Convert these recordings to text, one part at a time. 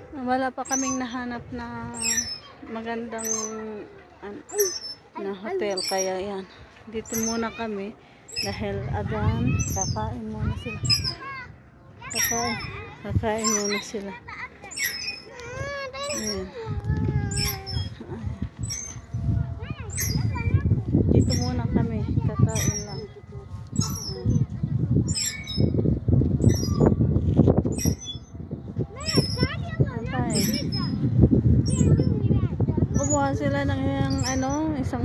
Wala pa kaming nahanap na magandang na hotel, kaya yan, dito muna kami dahil adan. Kakain muna sila, kakain muna sila. Ayan. Dito muna kami, kakain lang. Kumuha sila ng isang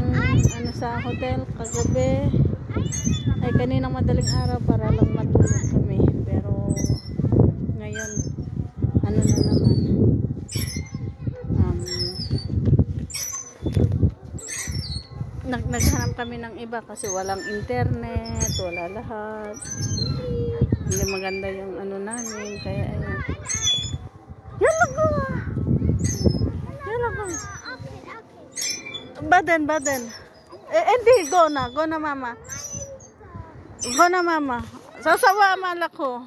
sa hotel kagabi. Ay kaninang madaling araw para lang matulog kami. Pero ngayon na naman. Naghanap kami ng iba kasi walang internet, wala lahat. Hindi maganda yung namin, kaya ayun. Yalago! Baden. Hindi, go na mama. Go na mama. Sasawa malak ko.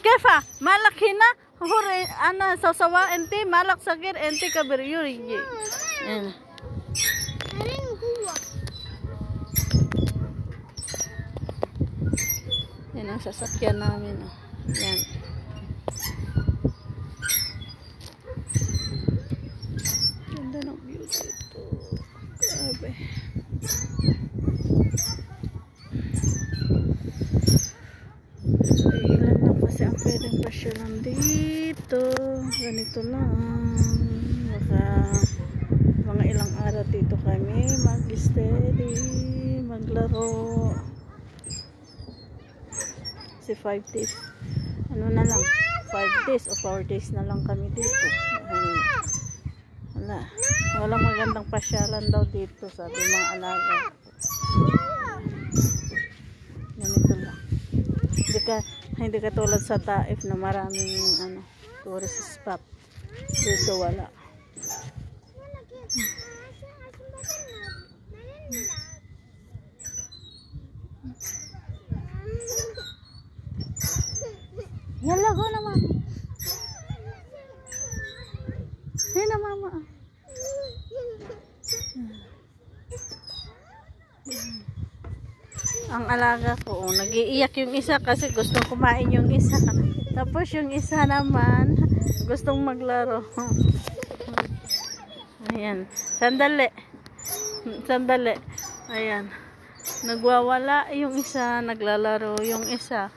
Kefa, malak hina. Hore, sasawa enti malak sagir enti kabir yuri. Yan. Yan ang sasakyan namin. Yan. Ganda ng view dito. Grabe. Ilan lang kasi ang pwedeng pasyalan dito. Ganito lang. Baka mga ilang araw dito kami mag-steady, maglaro. Kasi 5 days. Na lang. 5 days o 4 days na lang kami dito. Walang magandang pasyalan daw dito, sabi mga alaga. Ganito lang. Hindi ka tulad sa Taif na maraming tourist spot. Dito wala. Yala, go na mama. Hey na mama. Ang alaga ko, nag-iiyak yung isa kasi gustong kumain yung isa. Tapos yung isa naman, gustong maglaro. Ayan. Sandali. Ayan. Nagwawala yung isa, naglalaro yung isa.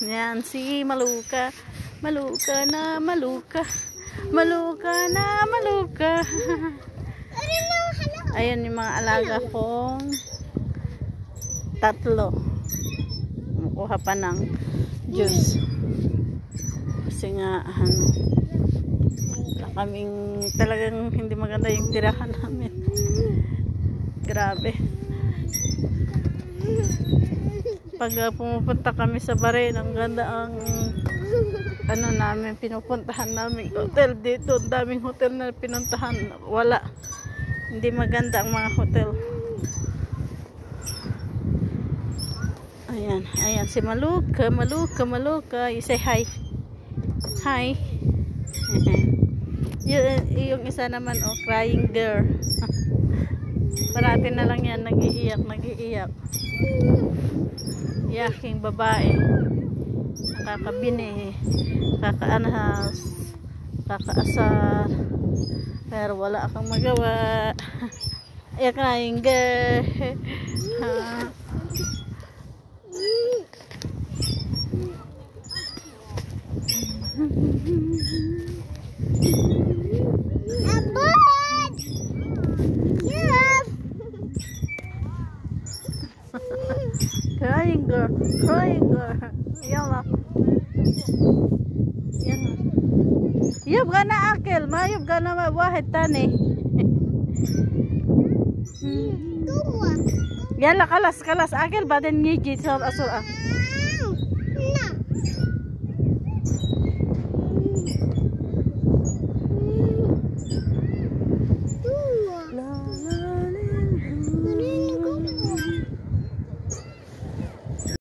Yan, si Maluka. Maluka. Ayan yung mga alaga kong 3. Makuha pa ng juice. Kasi nga, kaming talagang hindi maganda yung tirahan namin. Grabe. Pag pumupunta kami sa Bahrain, ang ganda ang namin, pinupuntahan namin hotel dito. Ang daming hotel na pinuntahan. Wala. Hindi maganda ang mga hotel. Ayan si Maluka. You say hi. Hi. Yung isa naman, crying girl. Parati na lang yan, nag-iiyak. Yaking babae. Nakakabini, kakaanhas, kakaasar. Pero wala akong magawa. Ayan, crying girl. Abud! Yes! Crying girl. Yala. Yub ka na akil. Mayub ka na wahid tani. Yala kalas. Akil baden ngigit sa asura.